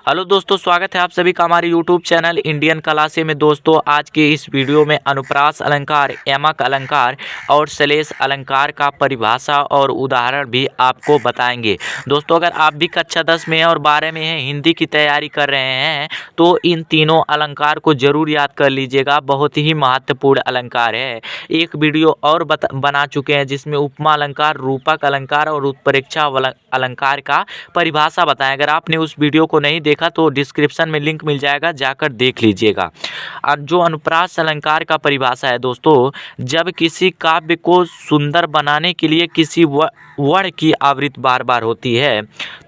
Hello दोस्तों, स्वागत है आप सभी का हमारे यूट्यूब चैनल इंडियन क्लासे में। दोस्तों आज के इस वीडियो में अनुप्रास अलंकार, यमक अलंकार और श्लेष अलंकार का परिभाषा और उदाहरण भी आपको बताएंगे। दोस्तों अगर आप भी कक्षा 10 में हैं और 12 में हैं, हिंदी की तैयारी कर रहे हैं तो इन तीनों अलंकार को जरूर याद कर लीजिएगा। बहुत ही महत्वपूर्ण अलंकार है। एक वीडियो और बना चुके हैं जिसमें उपमा अलंकार, रूपक अलंकार और उत्प्रेक्षा अलंकार का परिभाषा बताएं। अगर आपने उस वीडियो को नहीं देखा तो डिस्क्रिप्शन में लिंक मिल जाएगा, जाकर देख लीजिएगा। और जो अनुप्रास अलंकार का परिभाषा है दोस्तों, जब किसी काव्य को सुंदर बनाने के लिए किसी वर्ण की आवृत्ति बार बार होती है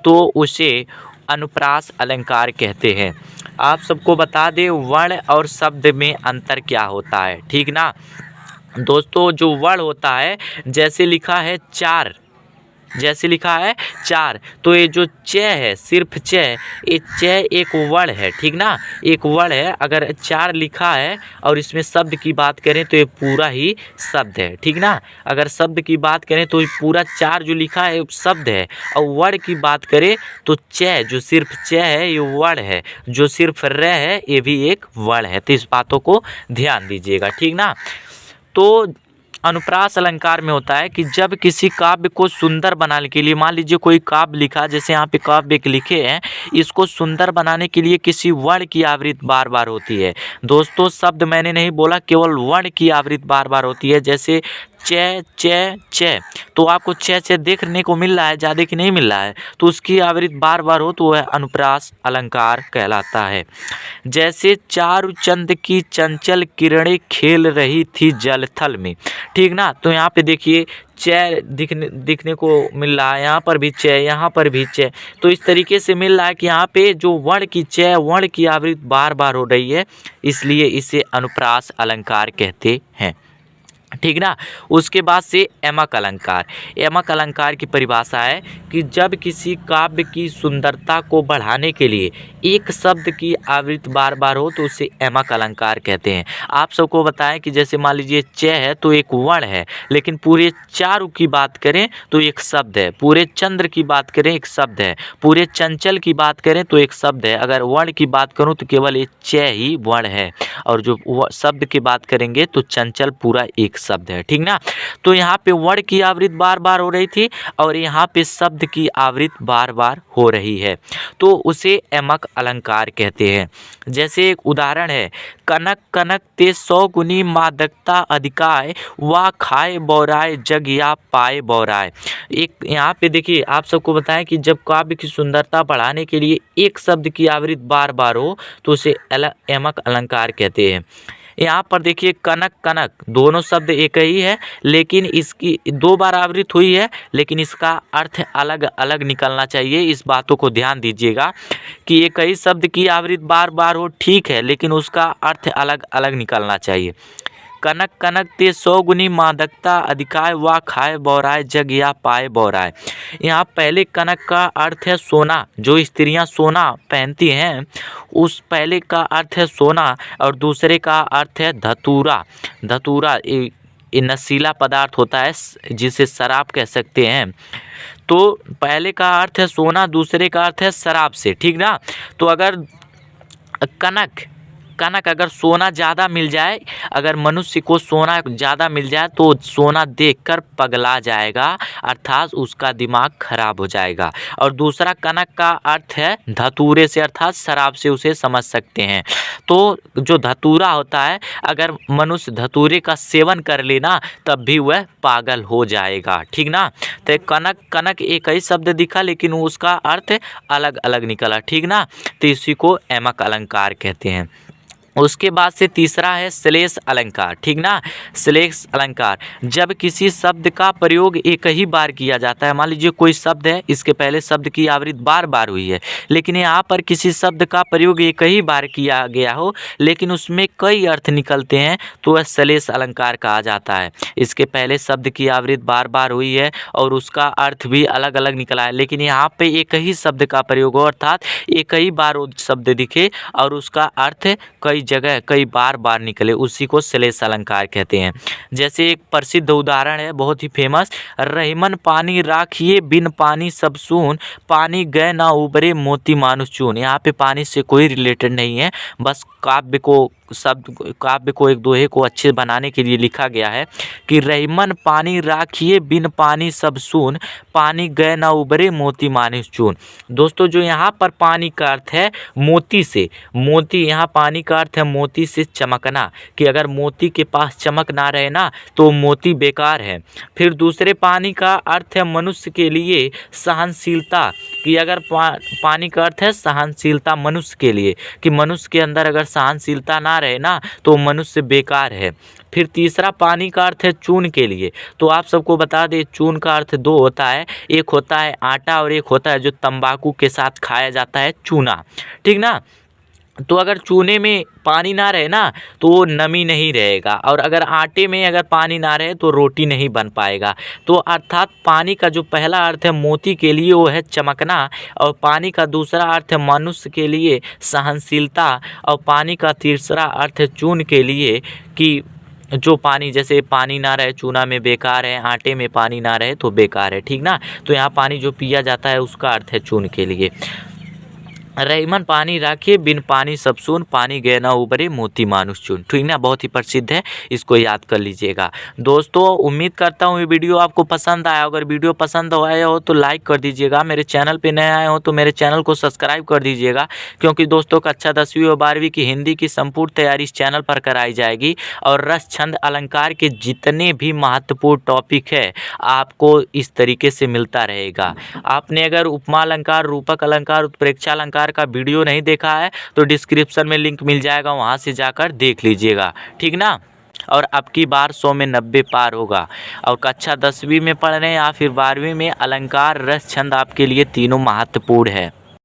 तो उसे अनुप्रास अलंकार कहते हैं। आप सबको बता दें वर्ण और शब्द में अंतर क्या होता है, ठीक ना दोस्तों। जो वर्ण होता है, जैसे लिखा है चार, तो ये जो च है, सिर्फ च, ये च एक वर्ण है, ठीक ना, एक वर्ण है। अगर चार लिखा है और इसमें शब्द की बात करें तो ये पूरा ही शब्द है, ठीक ना। अगर शब्द की बात करें तो ये पूरा चार जो लिखा है शब्द है, और वर्ण की बात करें तो च, जो सिर्फ च है ये वर्ण है, जो सिर्फ र है ये भी एक वर्ण है। तो इस बातों को ध्यान दीजिएगा, ठीक ना। तो अनुप्रास अलंकार में होता है कि जब किसी काव्य को सुंदर बनाने के लिए, मान लीजिए कोई काव्य लिखा, जैसे यहाँ पे काव्य एक लिखे हैं, इसको सुंदर बनाने के लिए किसी वर्ण की आवृत्ति बार बार होती है। दोस्तों शब्द मैंने नहीं बोला, केवल वर्ण की आवृत्ति बार बार होती है। जैसे च च च, तो आपको च च देखने को मिल रहा है, ज़्यादा कि नहीं मिल रहा है, तो उसकी आवृत्ति बार बार हो तो वह अनुप्रास अलंकार कहलाता है। जैसे चारुचंद की चंचल किरणें खेल रही थी जलथल में, ठीक ना। तो यहाँ पे देखिए च दिखने को मिल रहा है, यहाँ पर भी च, यहाँ पर भी च। तो इस तरीके से मिल रहा है कि यहाँ पे जो वर्ण की च, वर्ण की आवृत्ति बार बार हो रही है, इसलिए इसे अनुप्रास अलंकार कहते हैं, ठीक ना। उसके बाद से यमक अलंकार। यमक अलंकार की परिभाषा है कि जब किसी काव्य की सुंदरता को बढ़ाने के लिए एक शब्द की आवृत्ति बार बार हो तो उसे यमक अलंकार कहते हैं। आप सबको बताएं कि जैसे मान लीजिए च है तो एक वर्ण है, लेकिन पूरे चारु की बात करें तो एक शब्द है, पूरे चंद्र की बात करें एक शब्द है, पूरे चंचल की बात करें तो एक शब्द है। अगर वर्ण की बात करूं तो केवल ये च ही वर्ण है, और जो शब्द की बात करेंगे तो चंचल पूरा एक शब्द है, ठीक ना। तो यहाँ पे वर्ण की आवृत्ति बार बार हो रही थी और यहाँ पे शब्द की आवृत्ति बार बार हो रही है, तो उसे यमक अलंकार कहते हैं। जैसे एक उदाहरण है, कनक कनक ते 100 गुनी मादकता अधिकाय, वा खाए बौराए जग या पाए बौराए। एक यहाँ पे देखिए, आप सबको बताएं कि जब काव्य की सुंदरता बढ़ाने के लिए एक शब्द की आवृत्ति बार बार हो तो उसे यमक अलंकार कहते हैं। यहाँ पर देखिए कनक कनक दोनों शब्द एक ही है, लेकिन इसकी दो बार आवृत्ति हुई है, लेकिन इसका अर्थ अलग अलग निकलना चाहिए। इस बातों को ध्यान दीजिएगा कि एक ही शब्द की आवृत्ति बार बार हो, ठीक है, लेकिन उसका अर्थ अलग अलग निकलना चाहिए। कनक कनक ते 100 गुनी मादकता अधिकाय, वा खाए बौराए जग या पाए बौराए। यहाँ पहले कनक का अर्थ है सोना, जो स्त्रियां सोना पहनती हैं उस पहले का अर्थ है सोना, और दूसरे का अर्थ है धतूरा। धतूरा ये नशीला पदार्थ होता है जिसे शराब कह सकते हैं। तो पहले का अर्थ है सोना, दूसरे का अर्थ है शराब से, ठीक ना। तो अगर कनक कनक अगर सोना ज़्यादा मिल जाए, अगर मनुष्य को सोना ज़्यादा मिल जाए तो सोना देखकर पगला जाएगा, अर्थात उसका दिमाग खराब हो जाएगा। और दूसरा कनक का अर्थ है धतूरे से, अर्थात शराब से उसे समझ सकते हैं। तो जो धतूरा होता है, अगर मनुष्य धतूरे का सेवन कर लेना तब भी वह पागल हो जाएगा, ठीक ना। तो कनक कनक एक ही शब्द दिखा लेकिन उसका अर्थ अलग अलग निकला, ठीक ना। तो इसी को यमक अलंकार कहते हैं। उसके बाद से तीसरा है श्लेष अलंकार, ठीक ना। श्लेष अलंकार, जब किसी शब्द का प्रयोग एक ही बार किया जाता है, मान लीजिए कोई शब्द है, इसके पहले शब्द की आवृत्ति बार बार हुई है, लेकिन यहाँ पर किसी शब्द का प्रयोग एक ही बार किया गया हो लेकिन उसमें कई अर्थ निकलते हैं तो वह श्लेष अलंकार कहा जाता है। इसके पहले शब्द की आवृत्ति बार बार हुई है और उसका अर्थ भी अलग अलग निकला है, लेकिन यहाँ पे एक ही शब्द का प्रयोग हो, अर्थात एक ही बार शब्द दिखे और उसका अर्थ कई कई जगह कई बार बार निकले, उसी को श्लेष अलंकार कहते हैं। जैसे एक प्रसिद्ध उदाहरण है, बहुत ही फेमस, रहीमन पानी राखिए बिन पानी सब सून, पानी गए ना उबरे मोती मानुष चून। यहाँ पे पानी से कोई रिलेटेड नहीं है, बस काव्य को एक दोहे को अच्छे बनाने के लिए लिखा गया है कि रहीमन पानी राखिए बिन पानी सब सून, पानी गए ना उबरे मोती मानुष चून। दोस्तों जो यहाँ पर पानी का अर्थ है मोती से, मोती, यहाँ पानी का अर्थ है मोती से चमकना, कि अगर मोती के पास चमक ना रहे ना तो मोती बेकार है। फिर दूसरे पानी का अर्थ है मनुष्य के लिए सहनशीलता, कि अगर पानी का अर्थ है सहनशीलता मनुष्य के लिए, कि मनुष्य के अंदर अगर सहनशीलता ना रहे ना तो मनुष्य बेकार है। फिर तीसरा पानी का अर्थ है चून के लिए। तो आप सबको बता दें चून का अर्थ दो होता है, एक होता है आटा और एक होता है जो तंबाकू के साथ खाया जाता है चूना, ठीक ना। तो अगर चूने में पानी ना रहे ना तो वो नमी नहीं रहेगा, और अगर आटे में अगर पानी ना रहे तो रोटी नहीं बन पाएगा। तो अर्थात पानी का जो पहला अर्थ है मोती के लिए वो है चमकना, और पानी का दूसरा अर्थ है मनुष्य के लिए सहनशीलता, और पानी का तीसरा अर्थ है चून के लिए, कि जो पानी, जैसे पानी ना रहे चूना में बेकार है, आटे में पानी ना रहे तो बेकार है, ठीक ना। तो यहाँ पानी जो पिया जाता है उसका अर्थ है चून के लिए। रहीमन पानी राखिए बिन पानी सब सून, पानी गए ना उबरे मोती मानुष चून, ठीक ना, बहुत ही प्रसिद्ध है, इसको याद कर लीजिएगा। दोस्तों उम्मीद करता हूँ ये वीडियो आपको पसंद आया, अगर वीडियो पसंद आया हो तो लाइक कर दीजिएगा, मेरे चैनल पे नए आए हो तो मेरे चैनल को सब्सक्राइब कर दीजिएगा, क्योंकि दोस्तों कक्षा 10वीं और 12वीं की हिंदी की संपूर्ण तैयारी इस चैनल पर कराई जाएगी, और रस छंद अलंकार के जितने भी महत्वपूर्ण टॉपिक है आपको इस तरीके से मिलता रहेगा। आपने अगर उपमा अलंकार, रूपक अलंकार, उत्प्रेक्षा अलंकार का वीडियो नहीं देखा है तो डिस्क्रिप्शन में लिंक मिल जाएगा, वहां से जाकर देख लीजिएगा, ठीक ना। और अब की बार 100 में 90 पार होगा। और कक्षा 10वीं में पढ़ रहे हैं या फिर 12वीं में, अलंकार रस छंद आपके लिए तीनों महत्वपूर्ण है।